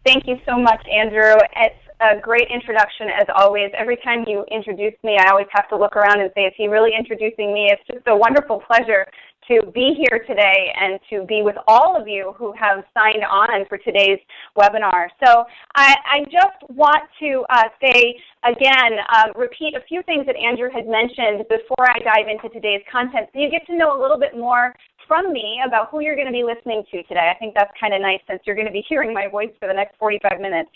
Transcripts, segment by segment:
Thank you so much, Andrew. It's a great introduction, as always. Every time you introduce me, I always have to look around and say, is he really introducing me? It's just a wonderful pleasure to be here today and to be with all of you who have signed on for today's webinar. So I just want to say again, repeat a few things that Andrew had mentioned before I dive into today's content, so you get to know a little bit more from me about who you're going to be listening to today. I think that's kind of nice since you're going to be hearing my voice for the next 45 minutes.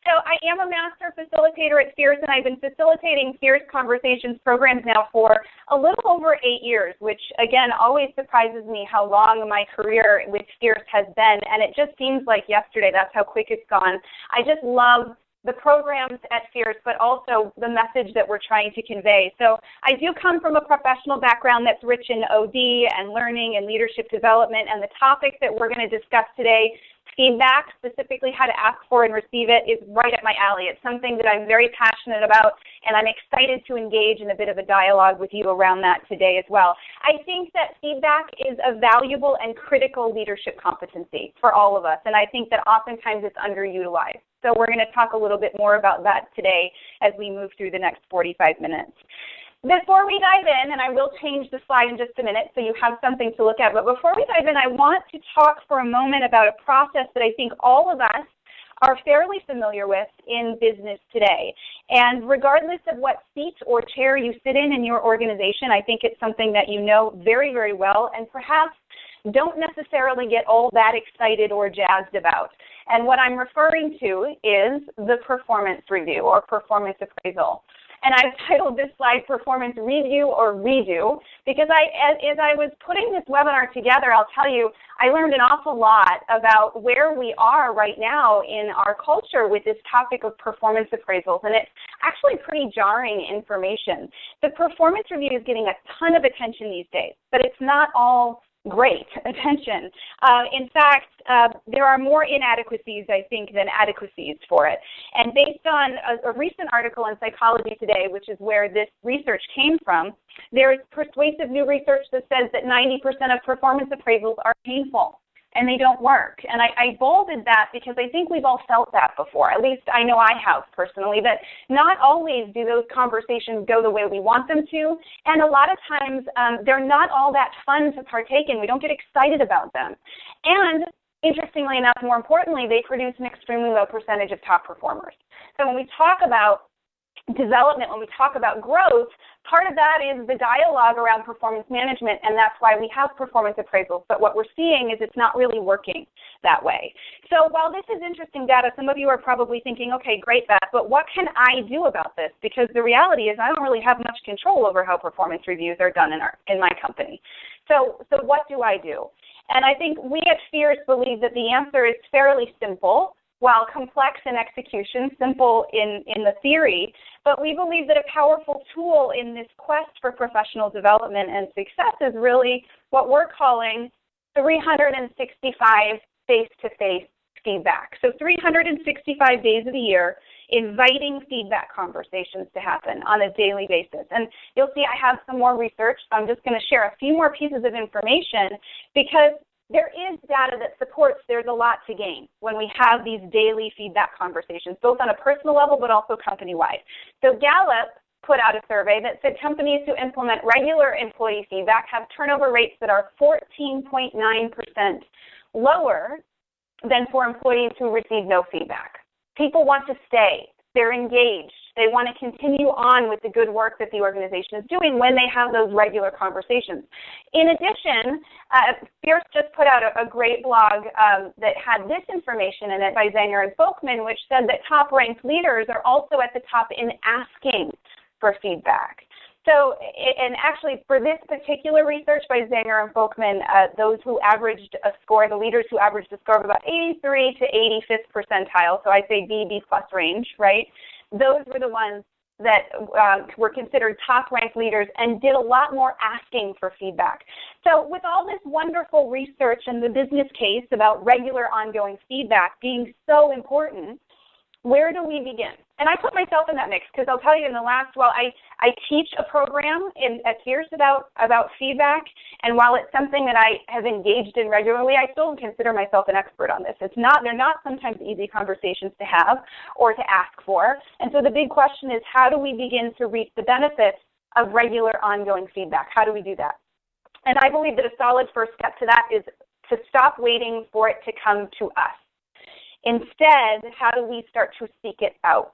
So I am a Master Facilitator at Fierce, and I've been facilitating Fierce Conversations programs now for a little over 8 years, which again always surprises me how long my career with Fierce has been, and it just seems like yesterday. That's how quick it's gone. I just love the programs at Fierce, but also the message that we're trying to convey. So I do come from a professional background that's rich in OD and learning and leadership development, and the topic that we're going to discuss today, feedback, specifically how to ask for and receive it, is right up my alley. It's something that I'm very passionate about, and I'm excited to engage in a bit of a dialogue with you around that today as well. I think that feedback is a valuable and critical leadership competency for all of us, and I think that oftentimes it's underutilized. So we're going to talk a little bit more about that today as we move through the next 45 minutes. Before we dive in, and I will change the slide in just a minute so you have something to look at, but before we dive in, I want to talk for a moment about a process that I think all of us are fairly familiar with in business today. And regardless of what seat or chair you sit in your organization, I think it's something that you know very, very well, and perhaps don't necessarily get all that excited or jazzed about. And what I'm referring to is the performance review or performance appraisal. And I've titled this slide Performance Review or Redo because as I was putting this webinar together, I'll tell you, I learned an awful lot about where we are right now in our culture with this topic of performance appraisals, and it's actually pretty jarring information. The performance review is getting a ton of attention these days, but it's not all great attention. In fact, there are more inadequacies, I think, than adequacies for it. And based on a recent article in Psychology Today, which is where this research came from, there is persuasive new research that says that 90% of performance appraisals are painful and they don't work. And I bolded that because I think we've all felt that before. At least I know I have personally, that not always do those conversations go the way we want them to, and a lot of times they're not all that fun to partake in. We don't get excited about them. And interestingly enough, more importantly, they produce an extremely low percentage of top performers. So when we talk about development, when we talk about growth, part of that is the dialogue around performance management, and that's why we have performance appraisals. But what we're seeing is it's not really working that way. So while this is interesting data, some of you are probably thinking, okay, great, Beth, but what can I do about this? Because the reality is I don't really have much control over how performance reviews are done in my company. So what do I do? And I think we at Fierce believe that the answer is fairly simple. While complex in execution, simple in the theory, but we believe that a powerful tool in this quest for professional development and success is really what we're calling 365 face-to-face feedback. So 365 days of the year, inviting feedback conversations to happen on a daily basis. And you'll see I have some more research, so I'm just going to share a few more pieces of information because there is data that supports there's a lot to gain when we have these daily feedback conversations, both on a personal level but also company-wide. So Gallup put out a survey that said companies who implement regular employee feedback have turnover rates that are 14.9% lower than for employees who receive no feedback. People want to stay. They're engaged. They want to continue on with the good work that the organization is doing when they have those regular conversations. In addition, Fierce just put out a great blog that had this information in it by Zanger and Folkman, which said that top-ranked leaders are also at the top in asking for feedback. So, and actually for this particular research by Zanger and Folkman, those who averaged a score, the leaders who averaged a score of about 83 to 85th percentile, so I say B plus range, right? Those were the ones that were considered top-ranked leaders and did a lot more asking for feedback. So with all this wonderful research and the business case about regular ongoing feedback being so important, Where do we begin? And I put myself in that mix because I'll tell you in the last, I teach a program at Fierce about feedback, and while it's something that I have engaged in regularly, I still consider myself an expert on this. They're not sometimes easy conversations to have or to ask for. And so the big question is, how do we begin to reap the benefits of regular ongoing feedback? How do we do that? And I believe that a solid first step to that is to stop waiting for it to come to us. Instead, how do we start to seek it out?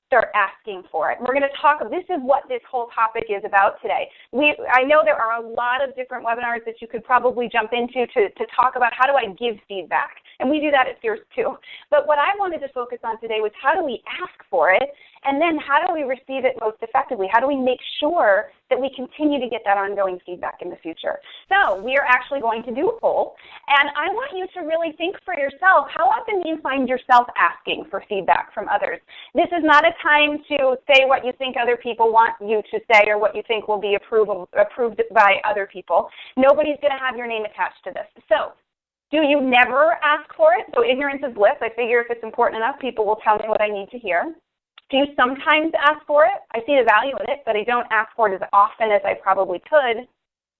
Start asking for it. We're going to talk, this is what this whole topic is about today. I know there are a lot of different webinars that you could probably jump into to talk about how do I give feedback. And we do that at Fierce too. But what I wanted to focus on today was how do we ask for it, and then how do we receive it most effectively? How do we make sure that we continue to get that ongoing feedback in the future? So we are actually going to do a poll, and I want you to really think for yourself, how often do you find yourself asking for feedback from others? This is not a time to say what you think other people want you to say or what you think will be approved by other people. Nobody's going to have your name attached to this. So do you never ask for it? So ignorance is bliss. I figure if it's important enough, people will tell me what I need to hear. Do you sometimes ask for it? I see the value in it, but I don't ask for it as often as I probably could.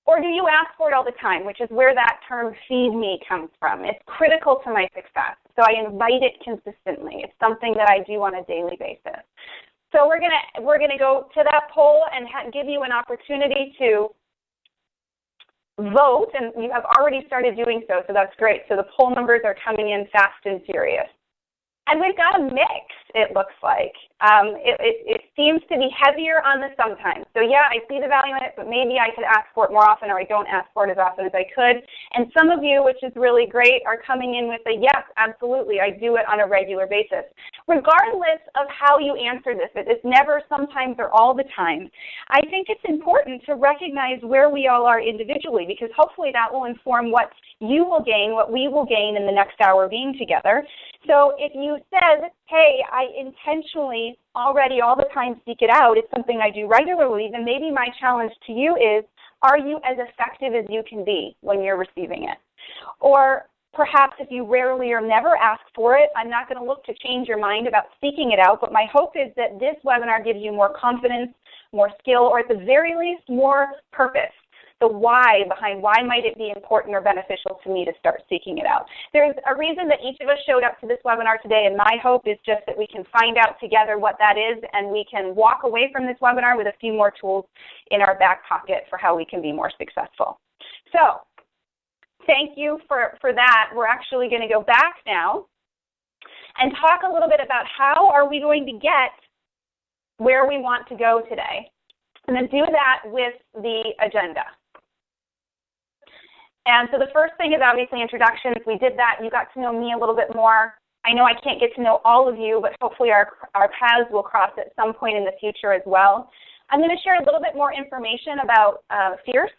Or do you ask for it all the time, which is where that term feed me comes from. It's critical to my success, so I invite it consistently. It's something that I do on a daily basis. So we're gonna go to that poll and give you an opportunity to vote, and you have already started doing so that's great. So the poll numbers are coming in fast and furious. And we've got a mix, it looks like. It seems to be heavier on the sometimes. So yeah, I see the value in it, but maybe I could ask for it more often, or I don't ask for it as often as I could. And some of you, which is really great, are coming in with a yes, absolutely, I do it on a regular basis. Regardless of how you answer this, it's never sometimes or all the time. I think it's important to recognize where we all are individually, because hopefully that will inform what you will gain, what we will gain in the next hour being together. So if you said, hey, I intentionally already all the time seek it out, it's something I do regularly, then maybe my challenge to you is, are you as effective as you can be when you're receiving it? Or perhaps if you rarely or never ask for it, I'm not going to look to change your mind about seeking it out, but my hope is that this webinar gives you more confidence, more skill, or at the very least, more purpose. The why behind why might it be important or beneficial to me to start seeking it out. There's a reason that each of us showed up to this webinar today, and my hope is just that we can find out together what that is, and we can walk away from this webinar with a few more tools in our back pocket for how we can be more successful. So thank you for that. We're actually going to go back now and talk a little bit about how are we going to get where we want to go today, and then do that with the agenda. And so the first thing is obviously introductions. We did that. You got to know me a little bit more. I know I can't get to know all of you, but hopefully our paths will cross at some point in the future as well. I'm going to share a little bit more information about Fierce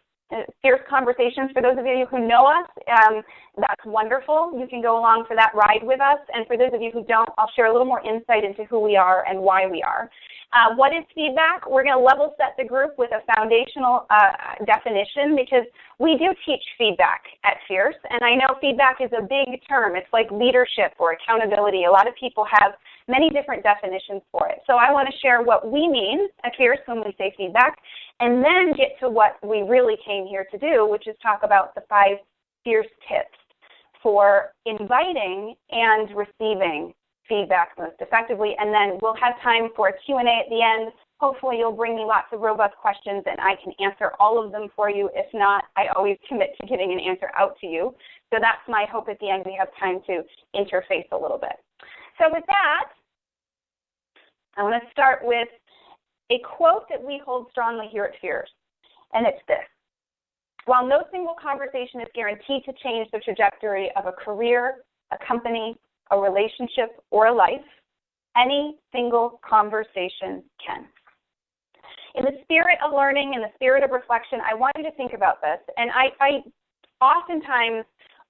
Conversations. For those of you who know us, that's wonderful. You can go along for that ride with us. And for those of you who don't, I'll share a little more insight into who we are and why we are. What is feedback? We're going to level set the group with a foundational definition, because we do teach feedback at Fierce, and I know feedback is a big term. It's like leadership or accountability. A lot of people have many different definitions for it. So I want to share what we mean at Fierce when we say feedback, and then get to what we really came here to do, which is talk about the 5 Fierce tips for inviting and receiving feedback most effectively. And then we'll have time for a Q&A at the end. Hopefully you'll bring me lots of robust questions and I can answer all of them for you. If not, I always commit to getting an answer out to you. So that's my hope at the end. We have time to interface a little bit. So with that, I want to start with a quote that we hold strongly here at Fierce, and it's this: while no single conversation is guaranteed to change the trajectory of a career, a company, a relationship, or a life, any single conversation can. In the spirit of learning, in the spirit of reflection, I want you to think about this. And I oftentimes,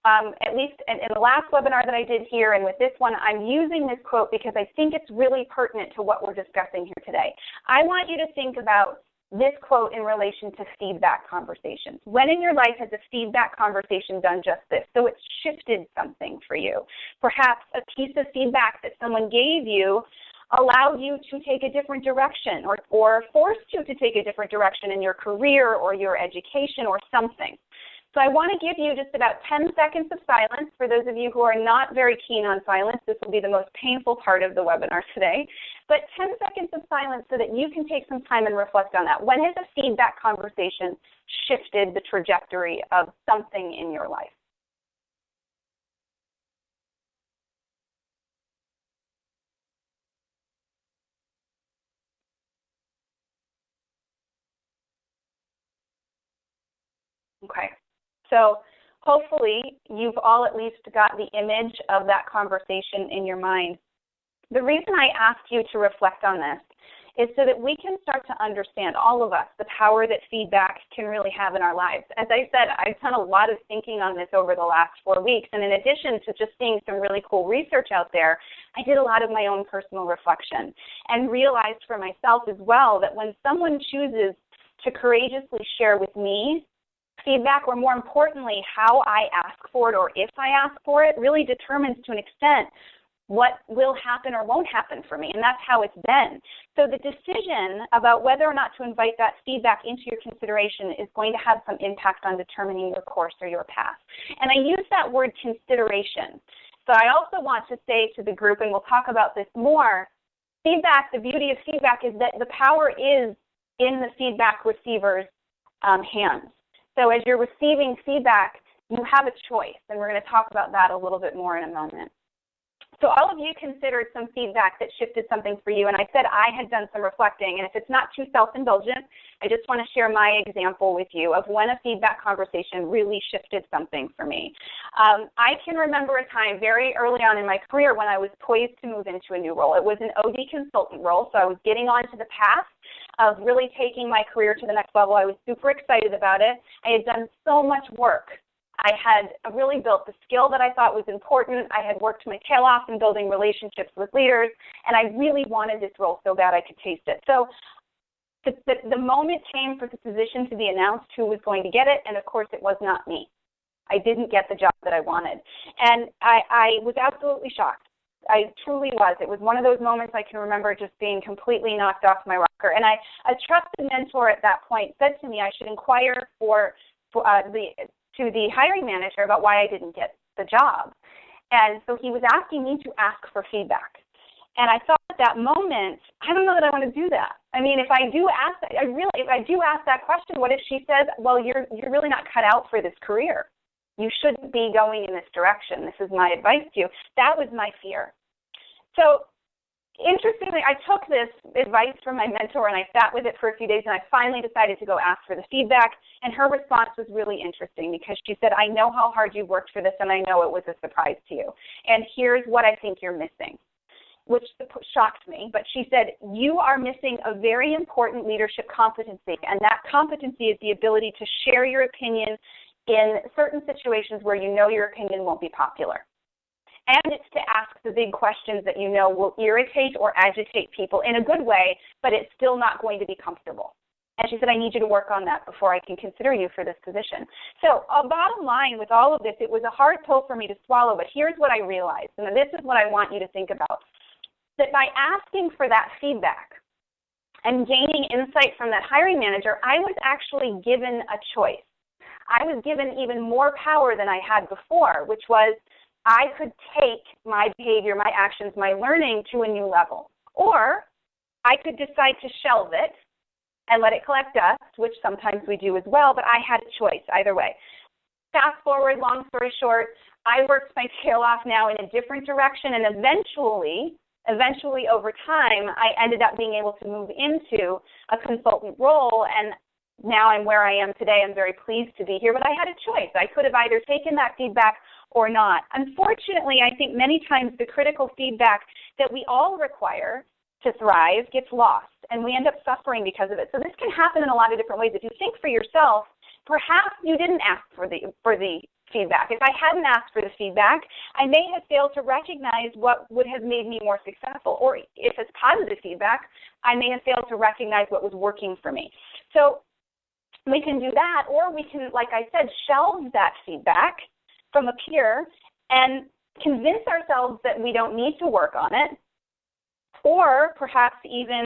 at least in the last webinar that I did here and with this one, I'm using this quote because I think it's really pertinent to what we're discussing here today. I want you to think about this quote in relation to feedback conversations. When in your life has a feedback conversation done just this? So it's shifted something for you. Perhaps a piece of feedback that someone gave you allowed you to take a different direction or forced you to take a different direction in your career or your education or something. So I want to give you just about 10 seconds of silence. For those of you who are not very keen on silence, this will be the most painful part of the webinar today. But 10 seconds of silence so that you can take some time and reflect on that. When has a feedback conversation shifted the trajectory of something in your life? Okay. So hopefully you've all at least got the image of that conversation in your mind. The reason I asked you to reflect on this is so that we can start to understand, all of us, the power that feedback can really have in our lives. As I said, I've done a lot of thinking on this over the last 4 weeks, and in addition to just seeing some really cool research out there, I did a lot of my own personal reflection and realized for myself as well that when someone chooses to courageously share with me feedback, or more importantly, how I ask for it or if I ask for it, really determines to an extent what will happen or won't happen for me, and that's how it's been. So the decision about whether or not to invite that feedback into your consideration is going to have some impact on determining your course or your path. And I use that word consideration. So I also want to say to the group, and we'll talk about this more, feedback, the beauty of feedback is that the power is in the feedback receiver's hands. So as you're receiving feedback, you have a choice, and we're going to talk about that a little bit more in a moment. So all of you considered some feedback that shifted something for you, and I said I had done some reflecting, and if it's not too self-indulgent, I just want to share my example with you of when a feedback conversation really shifted something for me. I can remember a time very early on in my career when I was poised to move into a new role. It was an OD consultant role, so I was getting onto the path of really taking my career to the next level. I was super excited about it. I had done so much work. I had really built the skill that I thought was important. I had worked my tail off in building relationships with leaders, and I really wanted this role so bad I could taste it. So the moment came for the position to be announced who was going to get it, and of course it was not me. I didn't get the job that I wanted. And I was absolutely shocked. I truly was. It was one of those moments I can remember just being completely knocked off my rocker. And a trusted mentor at that point said to me I should inquire to the hiring manager about why I didn't get the job. And so he was asking me to ask for feedback. And I thought at that moment, I don't know that I want to do that. I mean, if I do ask that question, what if she says, well, you're really not cut out for this career. You shouldn't be going in this direction. This is my advice to you. That was my fear. So interestingly, I took this advice from my mentor and I sat with it for a few days, and I finally decided to go ask for the feedback. And her response was really interesting because she said, I know how hard you worked for this, and I know it was a surprise to you. And here's what I think you're missing, which shocked me. But she said, you are missing a very important leadership competency, and that competency is the ability to share your opinion in certain situations where you know your opinion won't be popular. And it's to ask the big questions that you know will irritate or agitate people in a good way, but it's still not going to be comfortable. And she said, I need you to work on that before I can consider you for this position. So bottom line with all of this, it was a hard pill for me to swallow, but here's what I realized, and this is what I want you to think about, that by asking for that feedback and gaining insight from that hiring manager, I was actually given a choice. I was given even more power than I had before, which was I could take my behavior, my actions, my learning to a new level. Or I could decide to shelve it and let it collect dust, which sometimes we do as well, but I had a choice either way. Fast forward, long story short, I worked my tail off now in a different direction, and eventually over time, I ended up being able to move into a consultant role, and now I'm where I am today. I'm very pleased to be here, but I had a choice. I could have either taken that feedback or not. Unfortunately, I think many times the critical feedback that we all require to thrive gets lost, and we end up suffering because of it. So this can happen in a lot of different ways. If you think for yourself, perhaps you didn't ask for the feedback. If I hadn't asked for the feedback, I may have failed to recognize what would have made me more successful. Or if it's positive feedback, I may have failed to recognize what was working for me. So we can do that, or we can, like I said, shelve that feedback from a peer and convince ourselves that we don't need to work on it, or perhaps even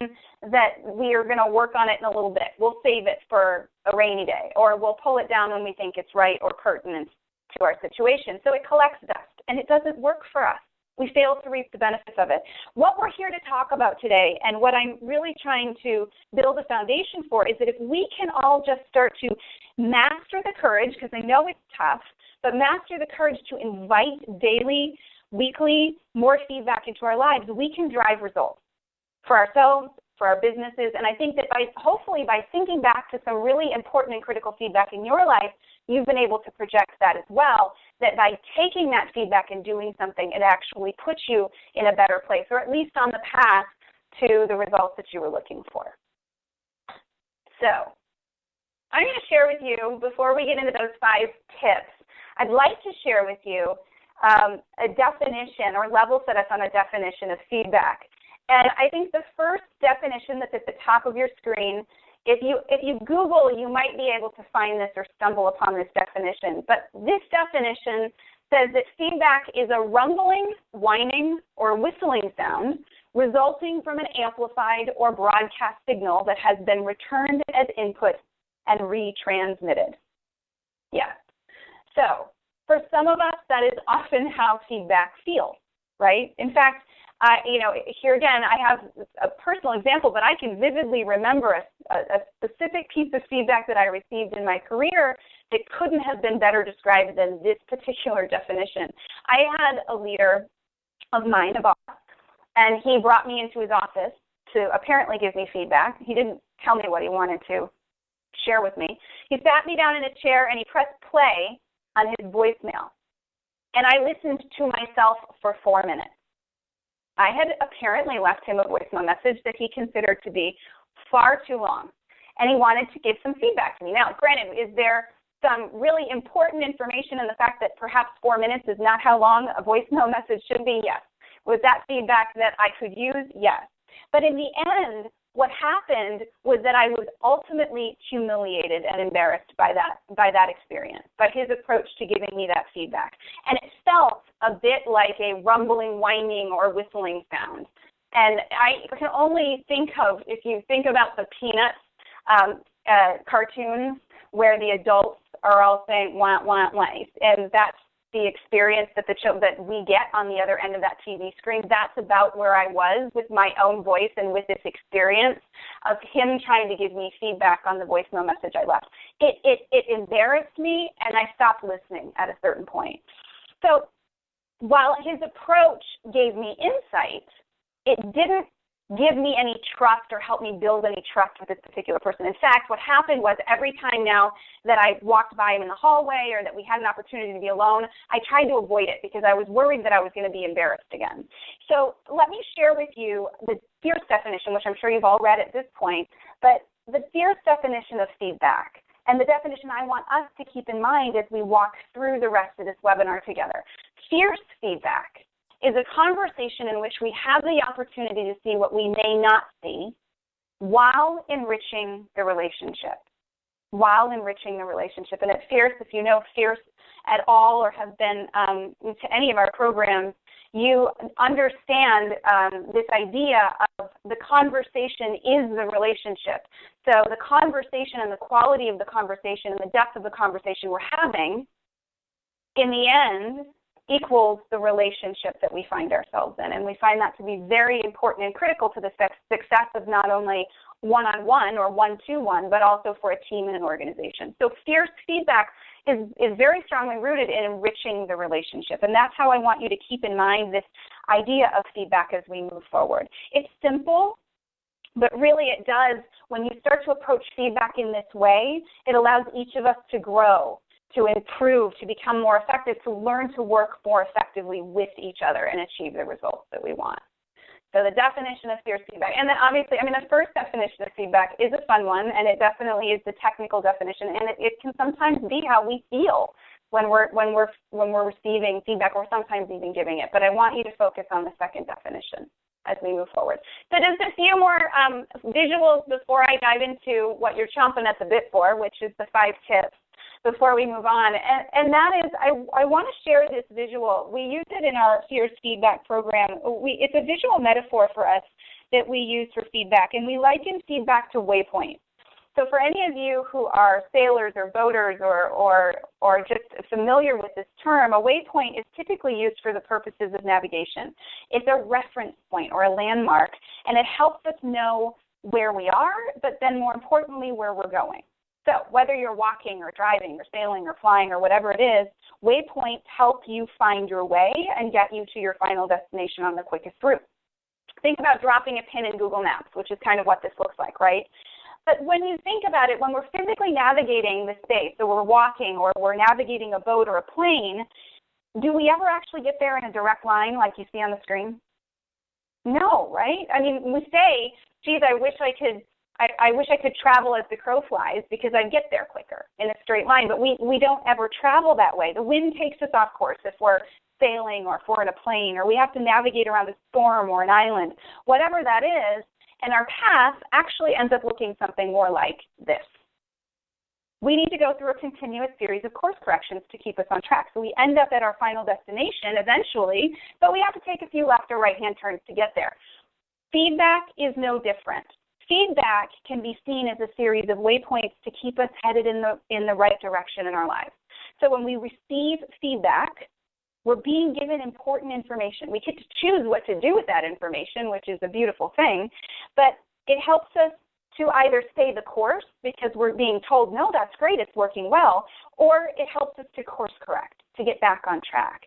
that we are going to work on it in a little bit. We'll save it for a rainy day, or we'll pull it down when we think it's right or pertinent to our situation. So it collects dust, and it doesn't work for us. We fail to reap the benefits of it. What we're here to talk about today, and what I'm really trying to build a foundation for, is that if we can all just start to master the courage, because I know it's tough, but master the courage to invite daily, weekly, more feedback into our lives, we can drive results for ourselves, for our businesses. And I think that hopefully by thinking back to some really important and critical feedback in your life, you've been able to project that as well, that by taking that feedback and doing something, it actually puts you in a better place, or at least on the path to the results that you were looking for. So I'm going to share with you, before we get into those 5 tips, I'd like to share with you a definition, or level set us on a definition of feedback. And I think the first definition that's at the top of your screen, if you Google, you might be able to find this or stumble upon this definition. But this definition says that feedback is a rumbling, whining, or whistling sound resulting from an amplified or broadcast signal that has been returned as input and retransmitted. Yeah. So for some of us, that is often how feedback feels, right? In fact, here again, I have a personal example, but I can vividly remember a specific piece of feedback that I received in my career that couldn't have been better described than this particular definition. I had a leader of mine, a boss, and he brought me into his office to apparently give me feedback. He didn't tell me what he wanted to share with me. He sat me down in a chair and he pressed play on his voicemail. And I listened to myself for 4 minutes. I had apparently left him a voicemail message that he considered to be far too long, and he wanted to give some feedback to me. Now, granted, is there some really important information in the fact that perhaps 4 minutes is not how long a voicemail message should be? Yes. Was that feedback that I could use? Yes. But in the end, what happened was that I was ultimately humiliated and embarrassed by that experience, by his approach to giving me that feedback. And it felt a bit like a rumbling, whining, or whistling sound. And I can only think of, if you think about the Peanuts cartoons where the adults are all saying, wah, wah, wah, and that's the experience that that we get on the other end of that TV screen. That's about where I was with my own voice and with this experience of him trying to give me feedback on the voicemail message I left. It embarrassed me, and I stopped listening at a certain point. So while his approach gave me insight, it didn't give me any trust or help me build any trust with this particular person. In fact, what happened was every time now that I walked by him in the hallway or that we had an opportunity to be alone, I tried to avoid it because I was worried that I was going to be embarrassed again. So let me share with you the fierce definition, which I'm sure you've all read at this point, but the fierce definition of feedback, and the definition I want us to keep in mind as we walk through the rest of this webinar together. Fierce feedback is a conversation in which we have the opportunity to see what we may not see while enriching the relationship. And at Fierce, if you know Fierce at all or have been to any of our programs, you understand this idea of the conversation is the relationship. So the conversation and the quality of the conversation and the depth of the conversation we're having, in the end, equals the relationship that we find ourselves in. And we find that to be very important and critical to the success of not only one-on-one or one-to-one, but also for a team and an organization. So fierce feedback is very strongly rooted in enriching the relationship. And that's how I want you to keep in mind this idea of feedback as we move forward. It's simple, but really it does, when you start to approach feedback in this way, it allows each of us to grow, to improve, to become more effective, to learn to work more effectively with each other and achieve the results that we want. So the definition of fierce feedback, and then obviously, the first definition of feedback is a fun one, and it definitely is the technical definition, and it can sometimes be how we feel when we're receiving feedback, or sometimes even giving it. But I want you to focus on the second definition. as we move forward. So just a few more visuals before I dive into what you're chomping at the bit for, which is the 5 tips before we move on. And that is, I want to share this visual. We use it in our Fierce Feedback program. It's a visual metaphor for us that we use for feedback, and we liken feedback to waypoints. So for any of you who are sailors or boaters or just familiar with this term, a waypoint is typically used for the purposes of navigation. It's a reference point or a landmark, and it helps us know where we are, but then more importantly, where we're going. So whether you're walking or driving or sailing or flying or whatever it is, waypoints help you find your way and get you to your final destination on the quickest route. Think about dropping a pin in Google Maps, which is kind of what this looks like, right? But when you think about it, when we're physically navigating the space, so we're walking or we're navigating a boat or a plane, do we ever actually get there in a direct line like you see on the screen? No, right? I mean, we say, geez, I wish I could travel as the crow flies because I'd get there quicker in a straight line, but we don't ever travel that way. The wind takes us off course if we're sailing or if we're in a plane, or we have to navigate around a storm or an island, whatever that is. And our path actually ends up looking something more like this. We need to go through a continuous series of course corrections to keep us on track. So we end up at our final destination eventually, but we have to take a few left or right-hand turns to get there. Feedback is no different. Feedback can be seen as a series of waypoints to keep us headed in the right direction in our lives. So when we receive feedback, we're being given important information. We get to choose what to do with that information, which is a beautiful thing, but it helps us to either stay the course because we're being told, no, that's great, it's working well, or it helps us to course correct, to get back on track.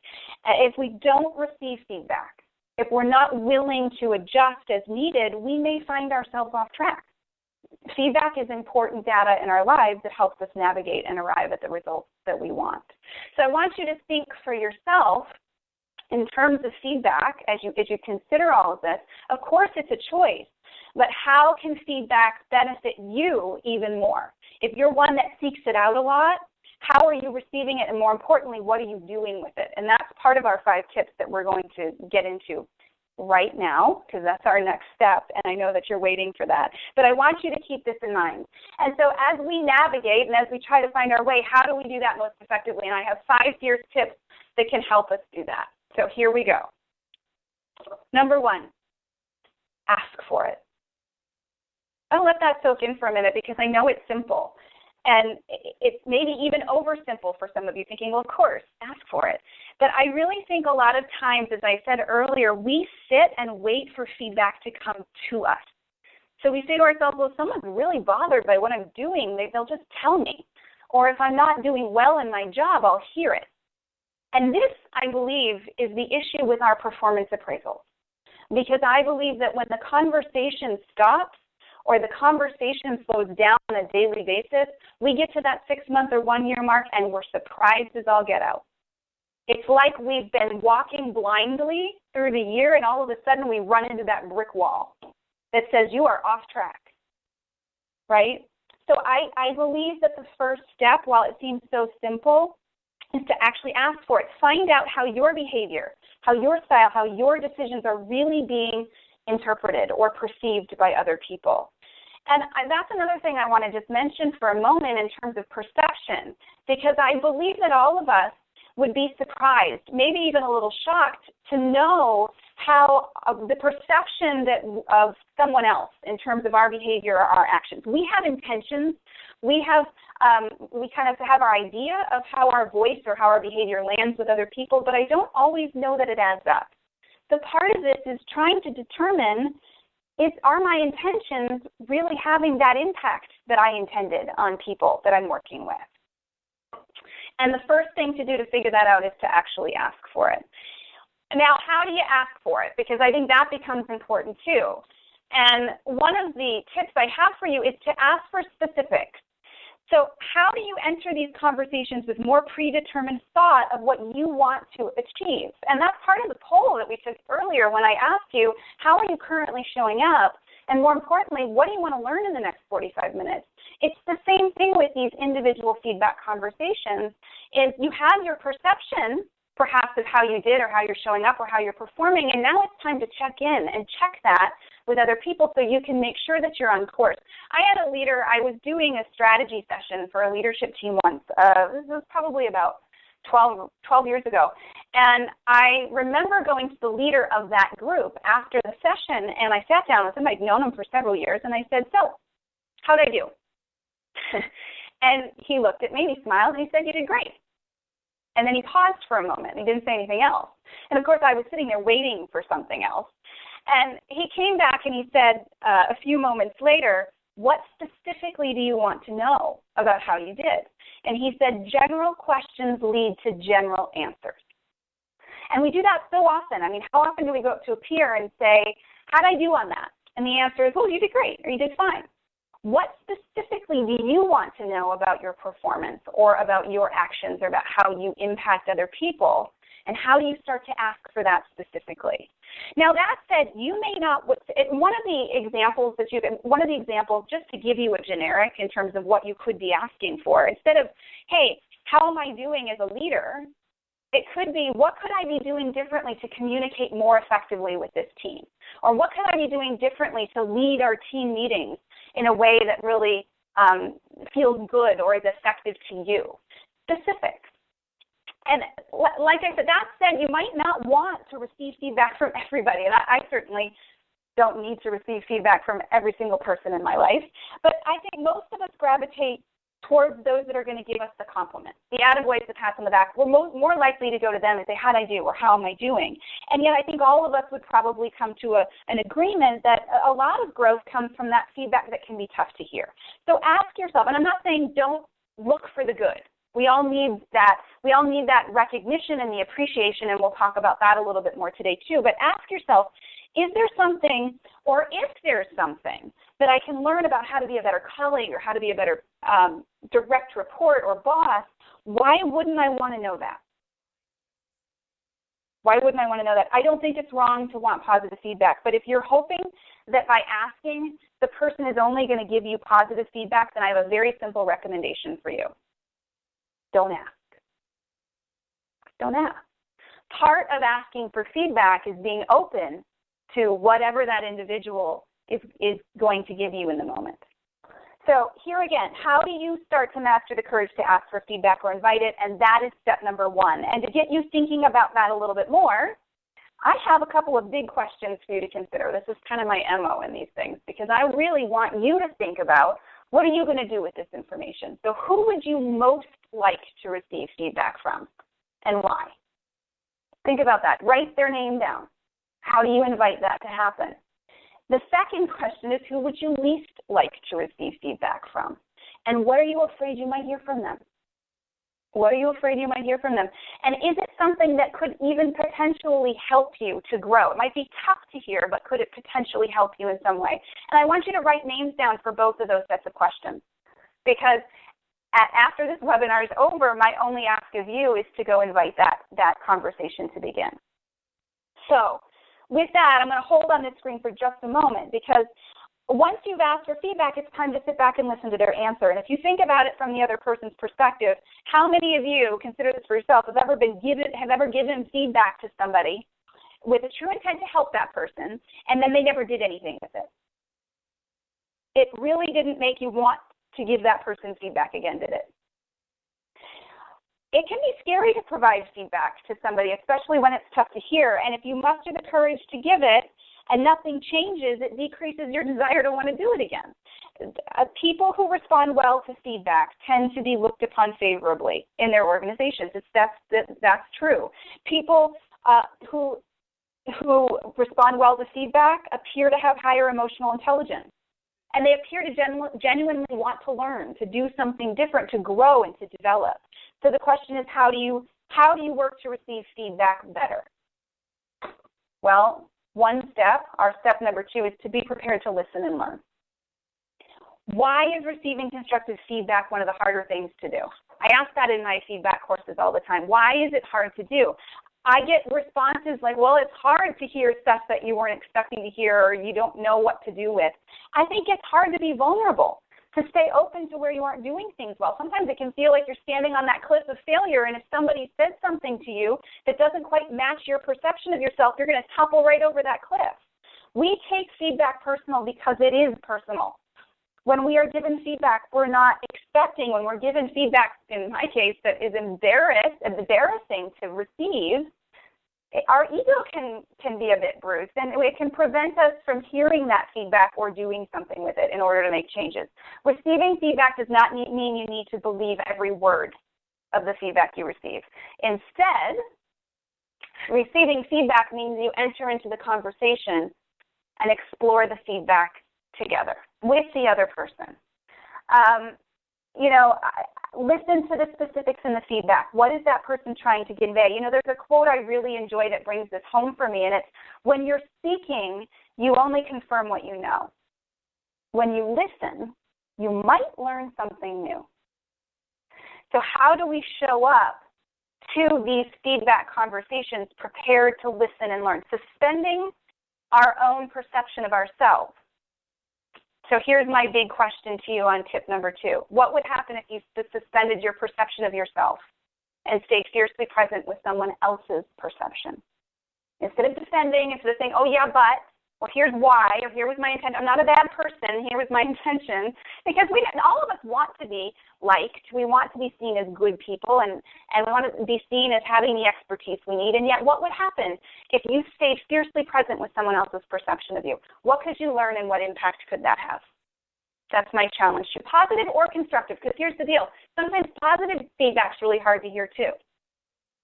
If we don't receive feedback, if we're not willing to adjust as needed, we may find ourselves off track. Feedback is important data in our lives that helps us navigate and arrive at the results that we want. So I want you to think for yourself in terms of feedback as you consider all of this. Of course, it's a choice, but how can feedback benefit you even more? If you're one that seeks it out a lot, how are you receiving it? And more importantly, what are you doing with it? And that's part of our 5 tips that we're going to get into right now, because that's our next step, and I know that you're waiting for that. But I want you to keep this in mind. And so as we navigate and as we try to find our way, how do we do that most effectively? And I have 5 Fierce tips that can help us do that. So here we go. Number 1, ask for it. I'll let that soak in for a minute because I know it's simple. And it's maybe even oversimple for some of you, thinking, well, of course, ask for it. But I really think a lot of times, as I said earlier, we sit and wait for feedback to come to us. So we say to ourselves, well, if someone's really bothered by what I'm doing, they'll just tell me. Or if I'm not doing well in my job, I'll hear it. And this, I believe, is the issue with our performance appraisals. Because I believe that when the conversation stops, or the conversation slows down on a daily basis, we get to that 6-month or 1-year mark and we're surprised as all get out. It's like we've been walking blindly through the year and all of a sudden we run into that brick wall that says you are off track, right? So I believe that the first step, while it seems so simple, is to actually ask for it. Find out how your behavior, how your style, how your decisions are really being interpreted or perceived by other people. And that's another thing I want to just mention for a moment in terms of perception, because I believe that all of us would be surprised, maybe even a little shocked, to know how the perception of someone else in terms of our behavior or our actions. We have intentions. We kind of have our idea of how our voice or how our behavior lands with other people, but I don't always know that it adds up. So part of this is trying to determine, are my intentions really having that impact that I intended on people that I'm working with? And the first thing to do to figure that out is to actually ask for it. Now, how do you ask for it? Because I think that becomes important too. And one of the tips I have for you is to ask for specifics. So how do you enter these conversations with more predetermined thought of what you want to achieve? And that's part of the poll that we took earlier when I asked you, how are you currently showing up? And more importantly, what do you want to learn in the next 45 minutes? It's the same thing with these individual feedback conversations, is you have your perception perhaps of how you did or how you're showing up or how you're performing, and now it's time to check in and check that with other people so you can make sure that you're on course. I had a leader, I was doing a strategy session for a leadership team once. This was probably about 12 years ago. And I remember going to the leader of that group after the session, and I sat down with him. I'd known him for several years, and I said, so, how'd I do? And he looked at me, and he smiled, and he said, you did great. And then he paused for a moment. He didn't say anything else. And, of course, I was sitting there waiting for something else. And he came back and he said a few moments later, what specifically do you want to know about how you did? And he said, general questions lead to general answers. And we do that so often. I mean, how often do we go up to a peer and say, how'd I do on that? And the answer is, well, you did great, or you did fine. What specifically do you want to know about your performance or about your actions or about how you impact other people? And how do you start to ask for that specifically? Now, that said, you may not, one of the examples, just to give you a generic in terms of what you could be asking for, instead of, hey, how am I doing as a leader? It could be, what could I be doing differently to communicate more effectively with this team? Or what could I be doing differently to lead our team meetings in a way that really feels good or is effective to you? Specifics. And like I said, that said, you might not want to receive feedback from everybody, and I certainly don't need to receive feedback from every single person in my life, but I think most of us gravitate towards those that are going to give us the compliment. The attaboys, the pats on the back, we're more likely to go to them and say, how'd I do, or how am I doing? And yet I think all of us would probably come to an agreement that a lot of growth comes from that feedback that can be tough to hear. So ask yourself, and I'm not saying don't look for the good. We all need that. We all need that recognition and the appreciation, and we'll talk about that a little bit more today too. But ask yourself, is there something, or if there's something that I can learn about how to be a better colleague or how to be a better direct report or boss, why wouldn't I want to know that? Why wouldn't I want to know that? I don't think it's wrong to want positive feedback, but if you're hoping that by asking the person is only going to give you positive feedback, then I have a very simple recommendation for you. Don't ask. Don't ask. Part of asking for feedback is being open to whatever that individual is going to give you in the moment. So here again, how do you start to master the courage to ask for feedback or invite it? And that is step number one. And to get you thinking about that a little bit more, I have a couple of big questions for you to consider. This is kind of my MO in these things, because I really want you to think about, what are you going to do with this information? So who would you most like to receive feedback from, and why? Think about that. Write their name down. How do you invite that to happen? The second question is, who would you least like to receive feedback from? And what are you afraid you might hear from them? What are you afraid you might hear from them? And is it something that could even potentially help you to grow? It might be tough to hear, but could it potentially help you in some way? And I want you to write names down for both of those sets of questions, because after this webinar is over, my only ask of you is to go invite that conversation to begin. So with that, I'm going to hold on this screen for just a moment, because once you've asked for feedback, it's time to sit back and listen to their answer. And if you think about it from the other person's perspective, how many of you, consider this for yourself, have ever given feedback to somebody with a true intent to help that person, and then they never did anything with it? It really didn't make you want to give that person feedback again, did it? It can be scary to provide feedback to somebody, especially when it's tough to hear. And if you muster the courage to give it and nothing changes, it decreases your desire to want to do it again. People who respond well to feedback tend to be looked upon favorably in their organizations. That's true. People who respond well to feedback appear to have higher emotional intelligence. And they appear to genuinely want to learn, to do something different, to grow and to develop. So the question is, how do you work to receive feedback better? Well, one step, our step number 2, is to be prepared to listen and learn. Why is receiving constructive feedback one of the harder things to do? I ask that in my feedback courses all the time. Why is it hard to do? I get responses like, well, it's hard to hear stuff that you weren't expecting to hear, or you don't know what to do with. I think it's hard to be vulnerable. to stay open to where you aren't doing things well. Sometimes it can feel like you're standing on that cliff of failure, and if somebody says something to you that doesn't quite match your perception of yourself, you're going to topple right over that cliff. We take feedback personal because it is personal. When we are given feedback, we're not expecting, when we're given feedback, in my case, that is embarrassing to receive, our ego can be a bit bruised, and it can prevent us from hearing that feedback or doing something with it in order to make changes. Receiving feedback does not mean you need to believe every word of the feedback you receive. Instead, receiving feedback means you enter into the conversation and explore the feedback together with the other person. Listen to the specifics in the feedback. What is that person trying to convey? There's a quote I really enjoy that brings this home for me, and it's, when you're speaking, you only confirm what you know. When you listen, you might learn something new. So how do we show up to these feedback conversations prepared to listen and learn, suspending our own perception of ourselves? So here's my big question to you on tip number 2. What would happen if you suspended your perception of yourself and stayed fiercely present with someone else's perception? Instead of defending, instead of saying, oh yeah, but, or here's why, or here was my intent, I'm not a bad person, here was my intention. Because all of us want to be liked, we want to be seen as good people, and we want to be seen as having the expertise we need. And yet what would happen if you stayed fiercely present with someone else's perception of you? What could you learn, and what impact could that have? That's my challenge to you, positive or constructive, because here's the deal. Sometimes positive feedback's really hard to hear too.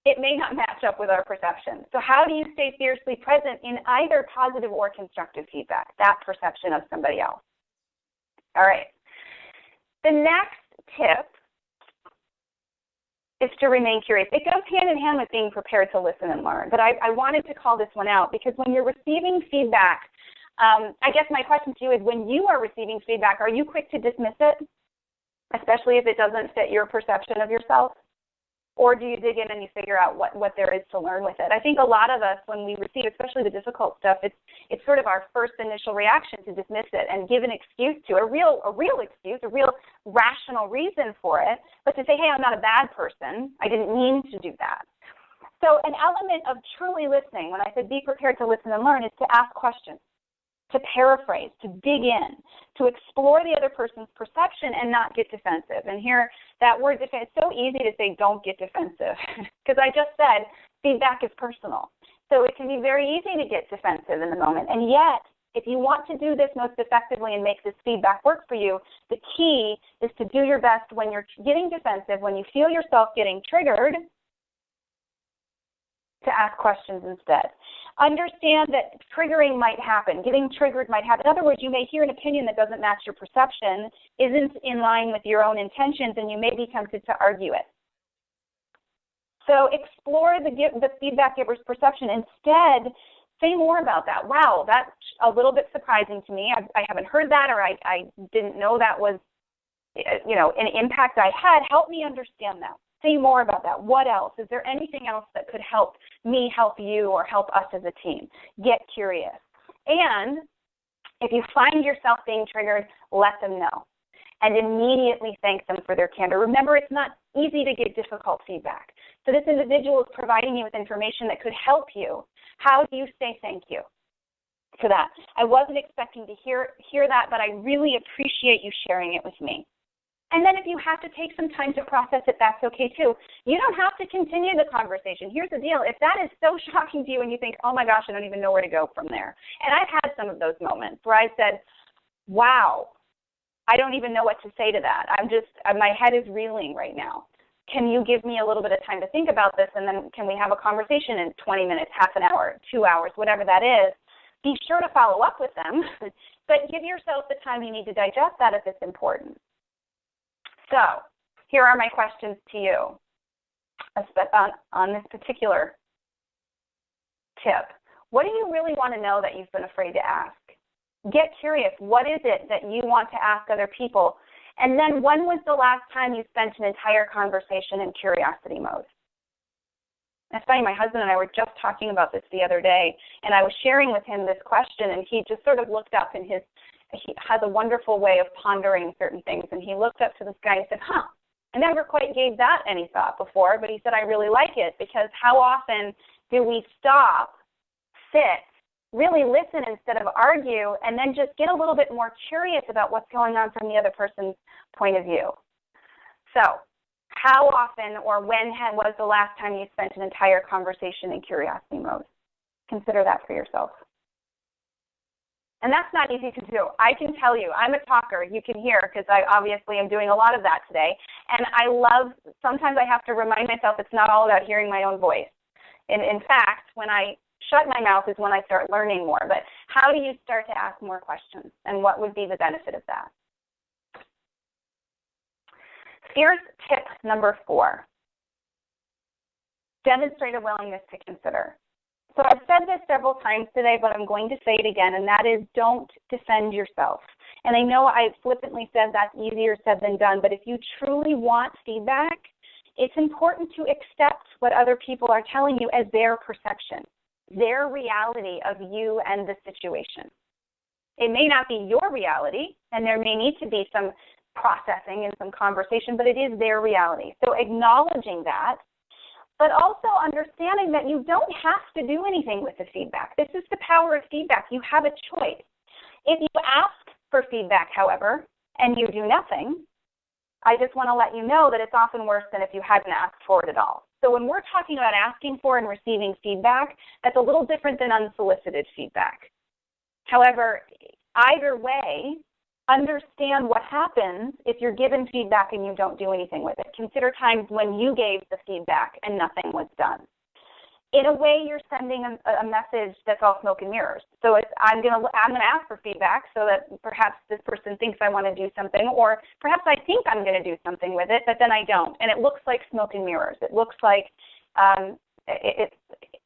It may not match up with our perception. So how do you stay fiercely present in either positive or constructive feedback, that perception of somebody else? All right. The next tip is to remain curious. It goes hand in hand with being prepared to listen and learn. But I wanted to call this one out because when you're receiving feedback, I guess my question to you is, when you are receiving feedback, are you quick to dismiss it, especially if it doesn't fit your perception of yourself? Or do you dig in and you figure out what there is to learn with it? I think a lot of us, when we receive, especially the difficult stuff, it's sort of our first initial reaction to dismiss it and give an excuse to, a real excuse, a real rational reason for it, but to say, hey, I'm not a bad person. I didn't mean to do that. So an element of truly listening, when I said be prepared to listen and learn, is to ask questions, to paraphrase, to dig in, to explore the other person's perception and not get defensive. And here, that word defense, it's so easy to say don't get defensive because I just said feedback is personal. So it can be very easy to get defensive in the moment. And yet, if you want to do this most effectively and make this feedback work for you, the key is to do your best when you're getting defensive, when you feel yourself getting triggered, to ask questions instead. Understand that triggering might happen. Getting triggered might happen. In other words, you may hear an opinion that doesn't match your perception, isn't in line with your own intentions, and you may be tempted to argue it. So explore the feedback giver's perception. Instead, say more about that. Wow, that's a little bit surprising to me. I haven't heard that, or I didn't know that was an impact I had. Help me understand that. Say more about that. What else? Is there anything else that could help me help you or help us as a team? Get curious. And if you find yourself being triggered, let them know. And immediately thank them for their candor. Remember, it's not easy to get difficult feedback. So this individual is providing you with information that could help you. How do you say thank you for that? I wasn't expecting to hear that, but I really appreciate you sharing it with me. And then if you have to take some time to process it, that's okay too. You don't have to continue the conversation. Here's the deal. If that is so shocking to you and you think, oh my gosh, I don't even know where to go from there. And I've had some of those moments where I said, wow, I don't even know what to say to that. My head is reeling right now. Can you give me a little bit of time to think about this, and then can we have a conversation in 20 minutes, half an hour, 2 hours, whatever that is? Be sure to follow up with them, but give yourself the time you need to digest that if it's important. So here are my questions to you on this particular tip. What do you really want to know that you've been afraid to ask? Get curious. What is it that you want to ask other people? And then when was the last time you spent an entire conversation in curiosity mode? That's funny, my husband and I were just talking about this the other day, and I was sharing with him this question, and he just sort of looked up in his he has a wonderful way of pondering certain things. And he looked up to the sky and said, I never quite gave that any thought before, but he said, I really like it, because how often do we stop, sit, really listen instead of argue, and then just get a little bit more curious about what's going on from the other person's point of view. So how often or when was the last time you spent an entire conversation in curiosity mode? Consider that for yourself. And that's not easy to do. I can tell you, I'm a talker. You can hear, because I obviously am doing a lot of that today. And sometimes I have to remind myself it's not all about hearing my own voice. And in fact, when I shut my mouth is when I start learning more. But how do you start to ask more questions? And what would be the benefit of that? Here's tip number 4. Demonstrate a willingness to consider. So I've said this several times today, but I'm going to say it again, and that is, don't defend yourself. And I know I flippantly said that's easier said than done, but if you truly want feedback, it's important to accept what other people are telling you as their perception, their reality of you and the situation. It may not be your reality, and there may need to be some processing and some conversation, but it is their reality. So acknowledging that, but also understanding that you don't have to do anything with the feedback. This is the power of feedback. You have a choice. If you ask for feedback, however, and you do nothing, I just want to let you know that it's often worse than if you hadn't asked for it at all. So when we're talking about asking for and receiving feedback, that's a little different than unsolicited feedback. However, either way, understand what happens if you're given feedback and you don't do anything with it. Consider times when you gave the feedback and nothing was done. In a way, you're sending a message that's all smoke and mirrors. So I'm going to ask for feedback so that perhaps this person thinks I want to do something, or perhaps I think I'm going to do something with it, but then I don't. And it looks like smoke and mirrors. It looks like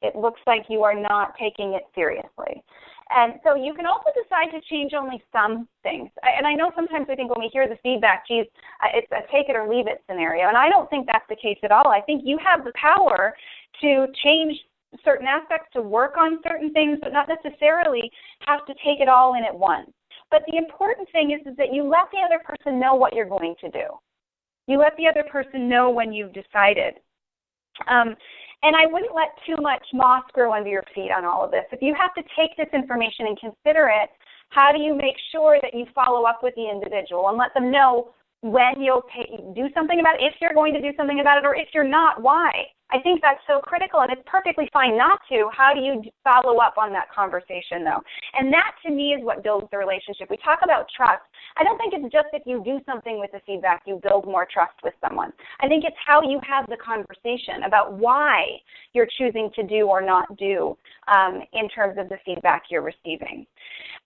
it looks like you are not taking it seriously. And so you can also decide to change only some things. And I know sometimes we think when we hear the feedback, geez, it's a take it or leave it scenario. And I don't think that's the case at all. I think you have the power to change certain aspects, to work on certain things, but not necessarily have to take it all in at once. But the important thing is that you let the other person know what you're going to do. You let the other person know when you've decided. And I wouldn't let too much moss grow under your feet on all of this. If you have to take this information and consider it, how do you make sure that you follow up with the individual and let them know when you'll do something about it, if you're going to do something about it, or if you're not, why? I think that's so critical, and it's perfectly fine not to. How do you follow up on that conversation, though? And that, to me, is what builds the relationship. We talk about trust. I don't think it's just if you do something with the feedback, you build more trust with someone. I think it's how you have the conversation about why you're choosing to do or not do in terms of the feedback you're receiving.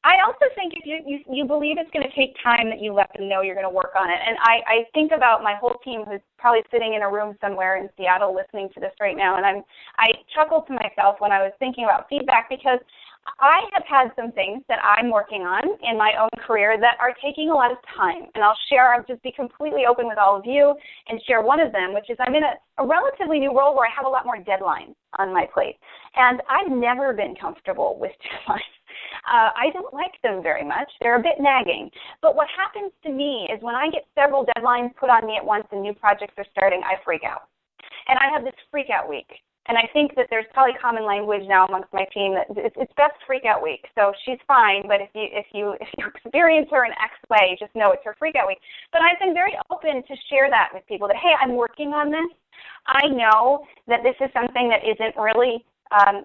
I also think if you believe it's going to take time, that you let them know you're going to work on it. And I think about my whole team who's probably sitting in a room somewhere in Seattle listening to this right now, and I chuckled to myself when I was thinking about feedback, because I have had some things that I'm working on in my own career that are taking a lot of time. And I'll just be completely open with all of you and share one of them, which is I'm in a relatively new role where I have a lot more deadlines on my plate. And I've never been comfortable with deadlines. I don't like them very much. They're a bit nagging. But what happens to me is when I get several deadlines put on me at once and new projects are starting, I freak out. And I have this freak out week. And I think that there's probably common language now amongst my team that it's Beth's freak out week. So she's fine, but if you experience her in X way, just know it's her freak out week. But I've been very open to share that with people, that, hey, I'm working on this. I know that this is something that isn't really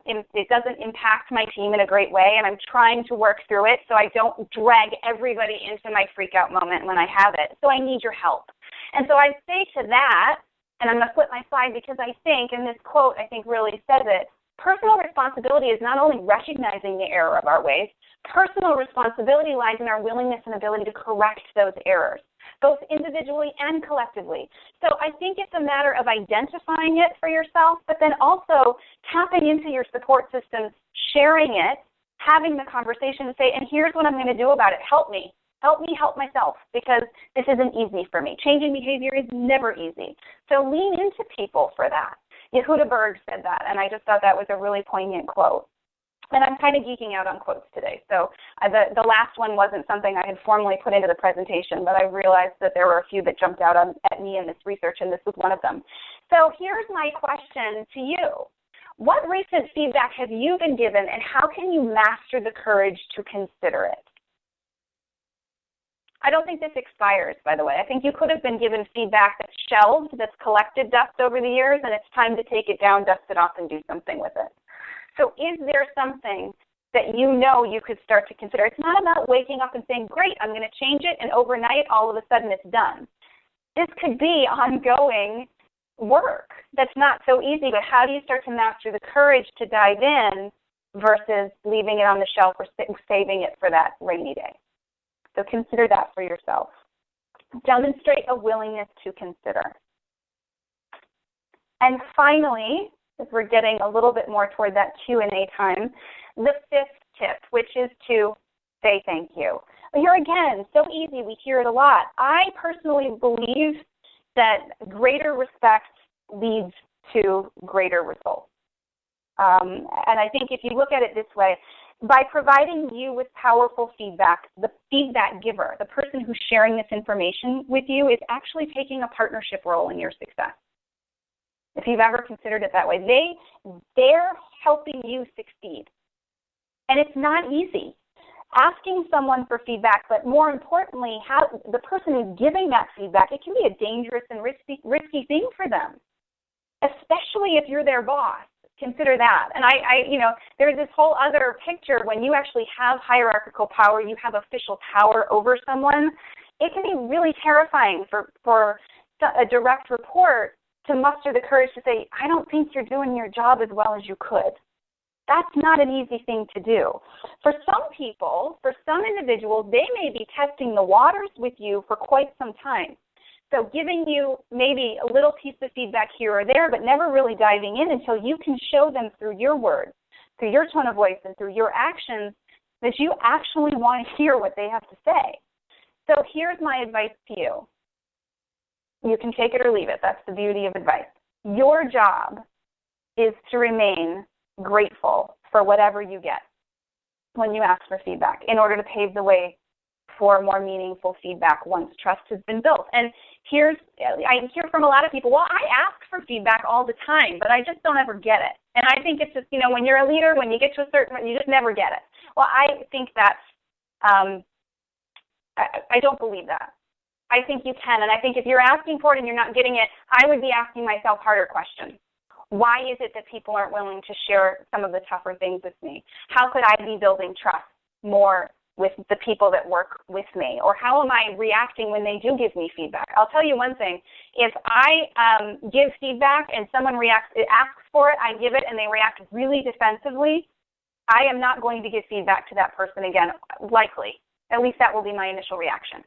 it doesn't impact my team in a great way, and I'm trying to work through it so I don't drag everybody into my freak out moment when I have it. So I need your help. And so I say to that, and I'm going to flip my slide because I think, and this quote I think really says it, personal responsibility is not only recognizing the error of our ways, personal responsibility lies in our willingness and ability to correct those errors, both individually and collectively. So I think it's a matter of identifying it for yourself, but then also tapping into your support systems, sharing it, having the conversation and say, and here's what I'm going to do about it. Help me. Help me help myself, because this isn't easy for me. Changing behavior is never easy. So lean into people for that. Yehuda Berg said that, and I just thought that was a really poignant quote. And I'm kind of geeking out on quotes today. So the last one wasn't something I had formally put into the presentation, but I realized that there were a few that jumped out at me in this research, and this was one of them. So here's my question to you. What recent feedback have you been given, and how can you master the courage to consider it? I don't think this expires, by the way. I think you could have been given feedback that's shelved, that's collected dust over the years, and it's time to take it down, dust it off, and do something with it. So is there something that you know you could start to consider? It's not about waking up and saying, great, I'm going to change it, and overnight, all of a sudden, it's done. This could be ongoing work that's not so easy, but how do you start to master the courage to dive in versus leaving it on the shelf or saving it for that rainy day? So consider that for yourself. Demonstrate a willingness to consider. And finally, as we're getting a little bit more toward that Q&A time, the fifth tip, which is to say thank you. Here again, so easy, we hear it a lot. I personally believe that greater respect leads to greater results. And I think if you look at it this way, by providing you with powerful feedback, the feedback giver, the person who's sharing this information with you, is actually taking a partnership role in your success. If you've ever considered it that way, they're helping you succeed. And it's not easy. Asking someone for feedback, but more importantly, how the person who's giving that feedback, it can be a dangerous and risky thing for them, especially if you're their boss. Consider that. And there's this whole other picture when you actually have hierarchical power, you have official power over someone. It can be really terrifying for a direct report to muster the courage to say, I don't think you're doing your job as well as you could. That's not an easy thing to do. For some people, for some individuals, they may be testing the waters with you for quite some time. So giving you maybe a little piece of feedback here or there, but never really diving in until you can show them through your words, through your tone of voice, and through your actions that you actually want to hear what they have to say. So here's my advice to you. You can take it or leave it. That's the beauty of advice. Your job is to remain grateful for whatever you get when you ask for feedback in order to pave the way for more meaningful feedback once trust has been built. And I hear from a lot of people, well, I ask for feedback all the time, but I just don't ever get it. And I think it's just, when you're a leader, when you get to a certain, you just never get it. Well, I think that's, I don't believe that. I think you can. And I think if you're asking for it and you're not getting it, I would be asking myself harder questions. Why is it that people aren't willing to share some of the tougher things with me? How could I be building trust more with the people that work with me? Or how am I reacting when they do give me feedback? I'll tell you one thing. If I give feedback and someone asks for it, I give it, and they react really defensively, I am not going to give feedback to that person again, likely. At least that will be my initial reaction.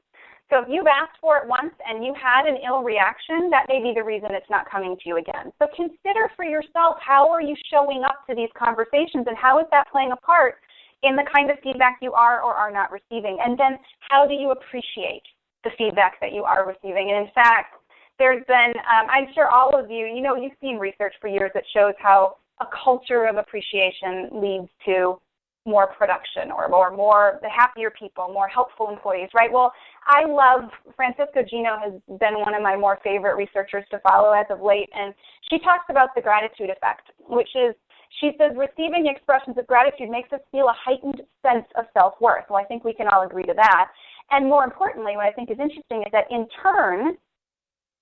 So if you've asked for it once and you had an ill reaction, that may be the reason it's not coming to you again. So consider for yourself, how are you showing up to these conversations, and how is that playing a part in the kind of feedback you are or are not receiving? And then how do you appreciate the feedback that you are receiving? And in fact, there's been, I'm sure all of you, you've seen research for years that shows how a culture of appreciation leads to more production or more happier people, more helpful employees, right? Well, I love, Francisco Gino has been one of my more favorite researchers to follow as of late, and she talks about the gratitude effect, which is, she says, receiving expressions of gratitude makes us feel a heightened sense of self-worth. Well, I think we can all agree to that. And more importantly, what I think is interesting is that in turn,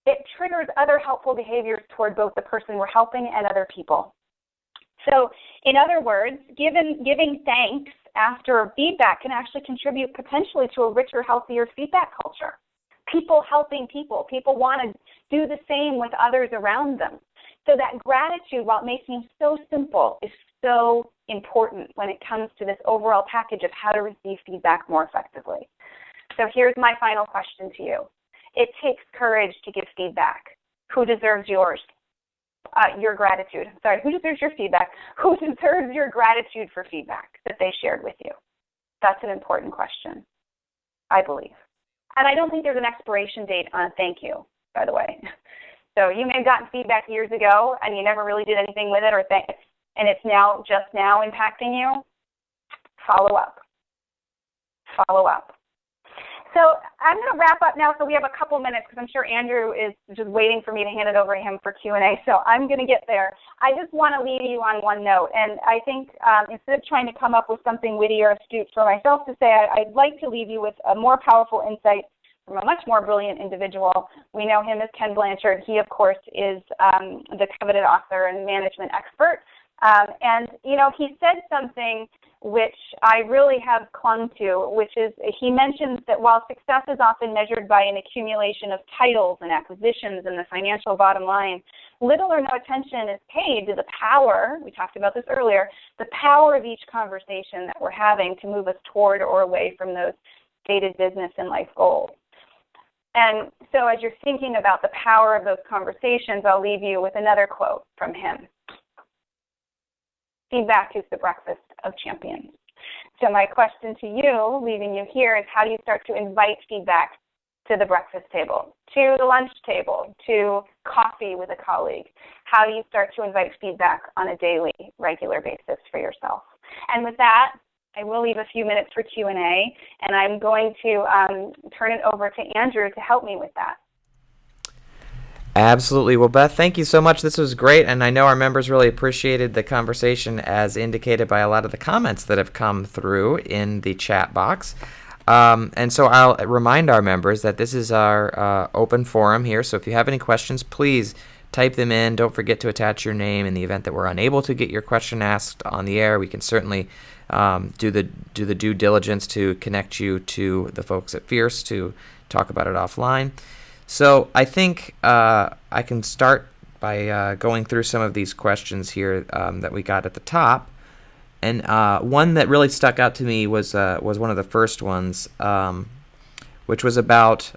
it triggers other helpful behaviors toward both the person we're helping and other people. So, in other words, giving thanks after feedback can actually contribute potentially to a richer, healthier feedback culture. People helping people. People want to do the same with others around them. So that gratitude, while it may seem so simple, is so important when it comes to this overall package of how to receive feedback more effectively. So here's my final question to you. It takes courage to give feedback. Who deserves yours? Your gratitude. Sorry, who deserves your feedback? Who deserves your gratitude for feedback that they shared with you? That's an important question, I believe. And I don't think there's an expiration date on thank you, by the way. So you may have gotten feedback years ago and you never really did anything with it, and it's just now impacting you. Follow up. Follow up. So I'm going to wrap up now, so we have a couple minutes, because I'm sure Andrew is just waiting for me to hand it over to him for Q&A, so I'm going to get there. I just want to leave you on one note, and I think instead of trying to come up with something witty or astute for myself to say, I'd like to leave you with a more powerful insight from a much more brilliant individual. We know him as Ken Blanchard. He, of course, is the coveted author and management expert. And, you know, he said something which I really have clung to, which is he mentions that while success is often measured by an accumulation of titles and acquisitions and the financial bottom line, little or no attention is paid to the power, we talked about this earlier, the power of each conversation that we're having to move us toward or away from those stated business and life goals. And so as you're thinking about the power of those conversations, I'll leave you with another quote from him. Feedback is the breakfast of champions. So my question to you, leaving you here, is how do you start to invite feedback to the breakfast table, to the lunch table, to coffee with a colleague? How do you start to invite feedback on a daily, regular basis for yourself? And with that, I will leave a few minutes for Q&A, and I'm going to turn it over to Andrew to help me with that. Absolutely. Well, Beth, thank you so much. This was great, and I know our members really appreciated the conversation as indicated by a lot of the comments that have come through in the chat box. And so I'll remind our members that this is our open forum here, so if you have any questions, please type them in. Don't forget to attach your name. In the event that we're unable to get your question asked on the air, we can certainly do the due diligence to connect you to the folks at Fierce to talk about it offline. So I think I can start by going through some of these questions here that we got at the top. And one that really stuck out to me was one of the first ones, which was about,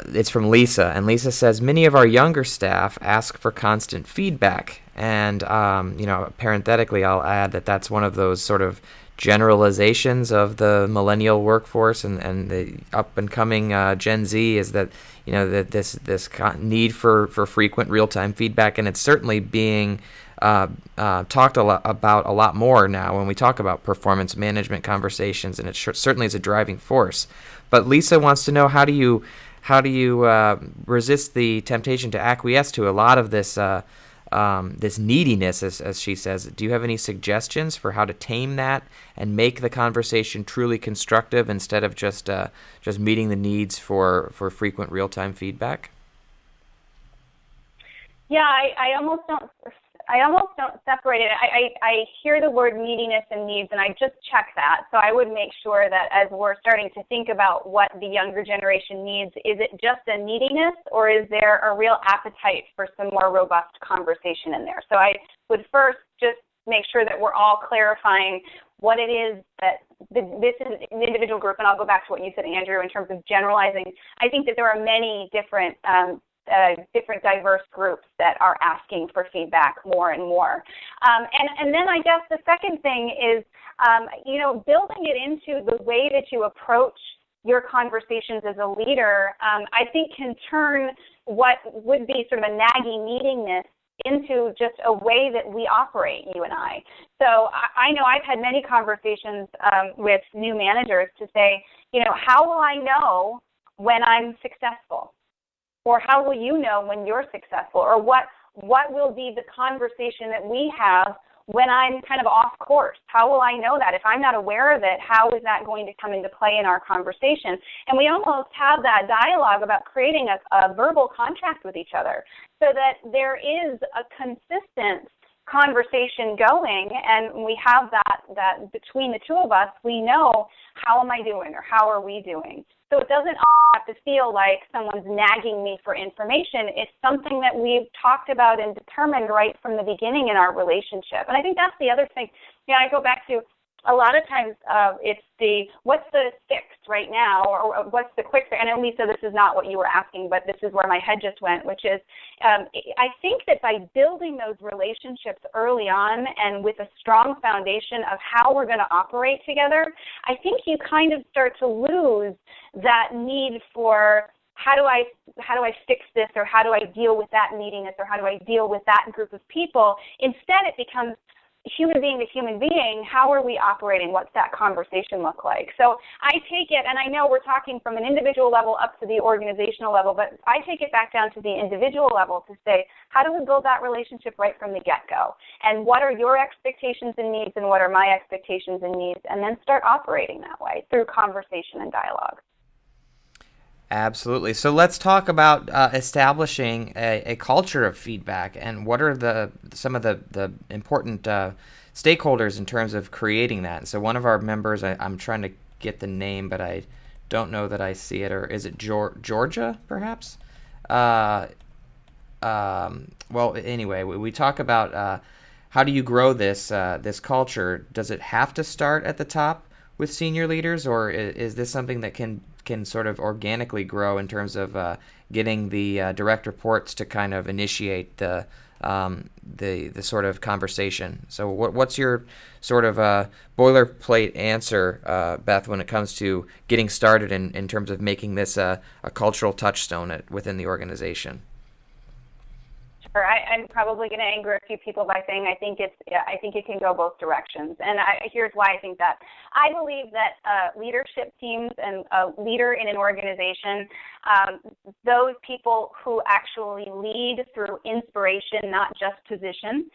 it's from Lisa. And Lisa says, many of our younger staff ask for constant feedback. And, parenthetically, I'll add that that's one of those sort of generalizations of the millennial workforce and the up and coming Gen Z is that that this need for frequent real-time feedback, and it's certainly being talked about a lot more now when we talk about performance management conversations, and it certainly is a driving force. But Lisa wants to know, how do you resist the temptation to acquiesce to a lot of this this neediness, as she says? Do you have any suggestions for how to tame that and make the conversation truly constructive instead of just meeting the needs for frequent real-time feedback? Yeah, I almost don't separate it. I hear the word neediness and needs, and I just check that. So I would make sure that as we're starting to think about what the younger generation needs, is it just a neediness, or is there a real appetite for some more robust conversation in there? So I would first just make sure that we're all clarifying what it is that this is an individual group, and I'll go back to what you said, Andrew, in terms of generalizing. I think that there are many different diverse groups that are asking for feedback more and more. And then I guess the second thing is, building it into the way that you approach your conversations as a leader, I think can turn what would be sort of a nagging neediness into just a way that we operate, you and I. So I know I've had many conversations with new managers to say, how will I know when I'm successful? Or how will you know when you're successful? Or what will be the conversation that we have when I'm kind of off course? How will I know that? If I'm not aware of it, how is that going to come into play in our conversation? And we almost have that dialogue about creating a verbal contract with each other so that there is a consistent conversation going, and we have that between the two of us, we know, how am I doing, or how are we doing? So it doesn't have to feel like someone's nagging me for information. It's something that we've talked about and determined right from the beginning in our relationship. And I think that's the other thing. I go back to, a lot of times it's what's the fix right now, or what's the quick fix? And Lisa, this is not what you were asking, but this is where my head just went, which is I think that by building those relationships early on and with a strong foundation of how we're going to operate together, I think you kind of start to lose that need for how do I fix this, or how do I deal with that neediness, or how do I deal with that group of people. Instead, it becomes, human being to human being, how are we operating? What's that conversation look like? So I take it, and I know we're talking from an individual level up to the organizational level, but I take it back down to the individual level to say, how do we build that relationship right from the get-go? And what are your expectations and needs, and what are my expectations and needs? And then start operating that way through conversation and dialogue. Absolutely. So let's talk about establishing a culture of feedback, and what are some of the important stakeholders in terms of creating that. And so one of our members, I'm trying to get the name, but I don't know that I see it, or is it Georgia, perhaps? Well, anyway, we talk about how do you grow this culture? Does it have to start at the top with senior leaders, or is this something that can sort of organically grow in terms of getting the direct reports to kind of initiate the sort of conversation? So what's your sort of boilerplate answer, Beth, when it comes to getting started in terms of making this a cultural touchstone within the organization? I'm probably going to anger a few people by saying I think it can go both directions, and here's why I think that. I believe that leadership teams and a leader in an organization, those people who actually lead through inspiration, not just position.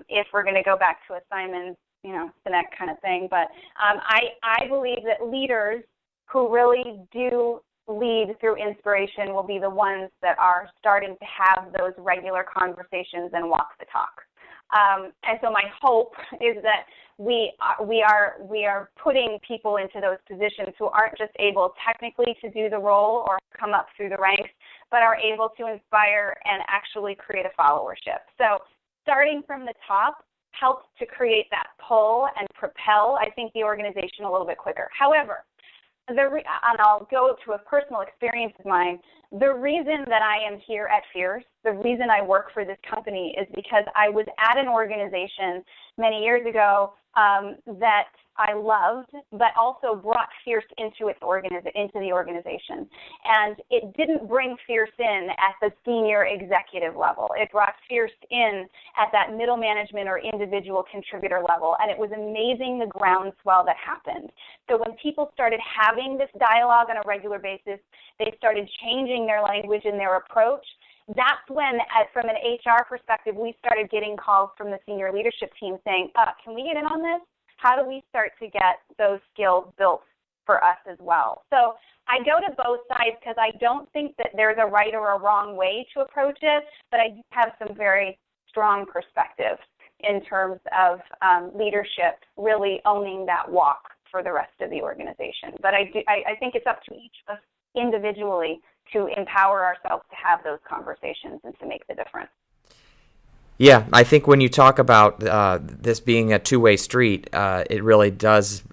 If we're going to go back to a Simon, Sinek kind of thing, but I believe that leaders who really do lead through inspiration will be the ones that are starting to have those regular conversations and walk the talk. And so my hope is that we are putting people into those positions who aren't just able technically to do the role or come up through the ranks, but are able to inspire and actually create a followership. So starting from the top helps to create that pull and propel, I think, the organization a little bit quicker. However, and I'll go to a personal experience of mine, the reason that I am here at Fierce, the reason I work for this company is because I was at an organization many years ago that I loved, but also brought Fierce into the organization. And it didn't bring Fierce in at the senior executive level. It brought Fierce in at that middle management or individual contributor level. And it was amazing the groundswell that happened. So when people started having this dialogue on a regular basis, they started changing their language and their approach. That's when, from an HR perspective, we started getting calls from the senior leadership team saying, can we get in on this? How do we start to get those skills built for us as well? So I go to both sides because I don't think that there's a right or a wrong way to approach it, but I do have some very strong perspectives in terms of leadership really owning that walk for the rest of the organization. But I think it's up to each of us individually to empower ourselves to have those conversations and to make the difference. Yeah, I think when you talk about this being a two-way street, it really does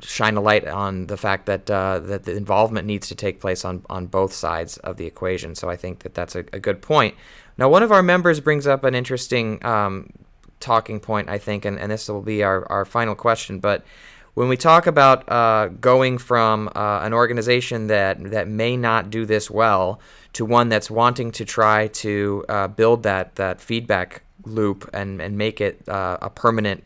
shine a light on the fact that that the involvement needs to take place on both sides of the equation. So I think that that's a good point. Now, one of our members brings up an interesting talking point, I think, and this will be our final question, but when we talk about going from an organization that may not do this well to one that's wanting to try to build that feedback loop and make it a permanent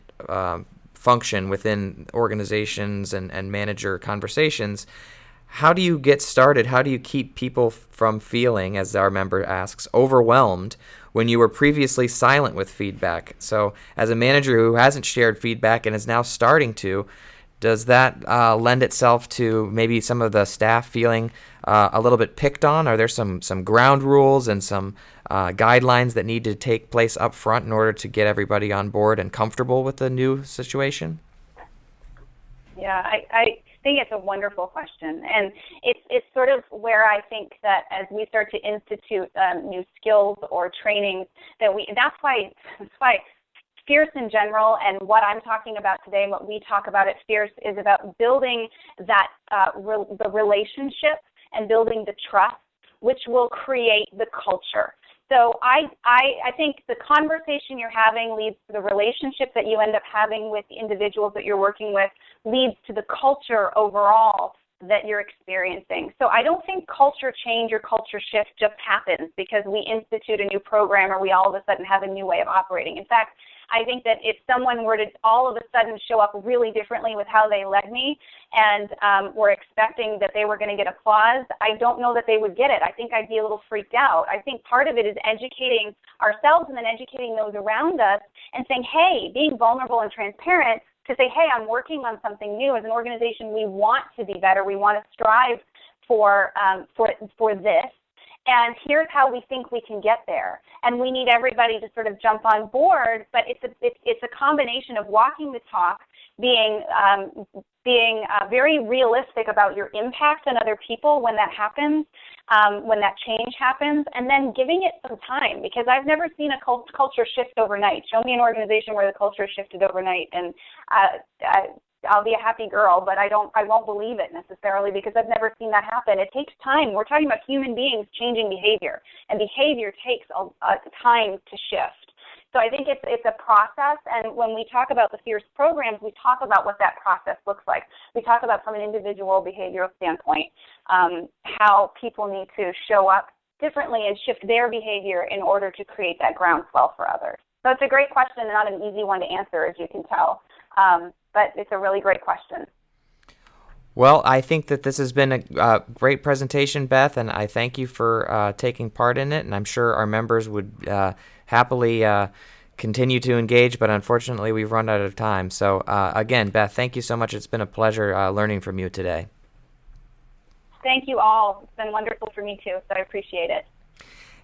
function within organizations and manager conversations, how do you get started? How do you keep people from feeling, as our member asks, overwhelmed when you were previously silent with feedback? So as a manager who hasn't shared feedback and is now starting to, does that lend itself to maybe some of the staff feeling a little bit picked on? Are there some ground rules and some guidelines that need to take place up front in order to get everybody on board and comfortable with the new situation? Yeah, I think it's a wonderful question, and it's sort of where I think that as we start to institute new skills or trainings, that's why Fierce in general, and what I'm talking about today and what we talk about at Fierce is about building that the relationship and building the trust, which will create the culture. So I think the conversation you're having leads to the relationship that you end up having with the individuals that you're working with, leads to the culture overall, that you're experiencing. So I don't think culture change or culture shift just happens because we institute a new program or we all of a sudden have a new way of operating. In fact, I think that if someone were to all of a sudden show up really differently with how they led me and were expecting that they were going to get applause, I don't know that they would get it. I think I'd be a little freaked out. I think part of it is educating ourselves and then educating those around us and saying, hey, being vulnerable and transparent to say, hey, I'm working on something new. As an organization, we want to be better. We want to strive for this. And here's how we think we can get there. And we need everybody to sort of jump on board, but it's a combination of walking the talk, being very realistic about your impact on other people when that happens, when that change happens, and then giving it some time, because I've never seen a culture shift overnight. Show me an organization where the culture shifted overnight, and I'll be a happy girl, but I won't believe it necessarily because I've never seen that happen. It takes time. We're talking about human beings changing behavior, and behavior takes a time to shift. So I think it's a process, and when we talk about the Fierce programs, we talk about what that process looks like. We talk about from an individual behavioral standpoint how people need to show up differently and shift their behavior in order to create that groundswell for others. So it's a great question and not an easy one to answer, as you can tell. But it's a really great question. Well, I think that this has been a great presentation, Beth, and I thank you for taking part in it, and I'm sure our members would happily continue to engage, but unfortunately we've run out of time. So again, Beth, thank you so much. It's been a pleasure learning from you today. Thank you all. It's been wonderful for me too, so I appreciate it.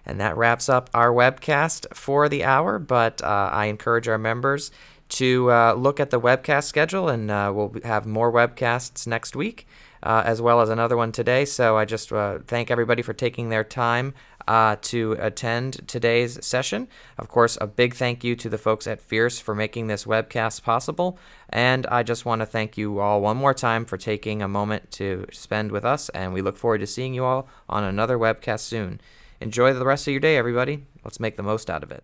And that wraps up our webcast for the hour, but I encourage our members to look at the webcast schedule, and we'll have more webcasts next week, as well as another one today. So I just thank everybody for taking their time to attend today's session. Of course, a big thank you to the folks at Fierce for making this webcast possible. And I just want to thank you all one more time for taking a moment to spend with us, and we look forward to seeing you all on another webcast soon. Enjoy the rest of your day, everybody. Let's make the most out of it.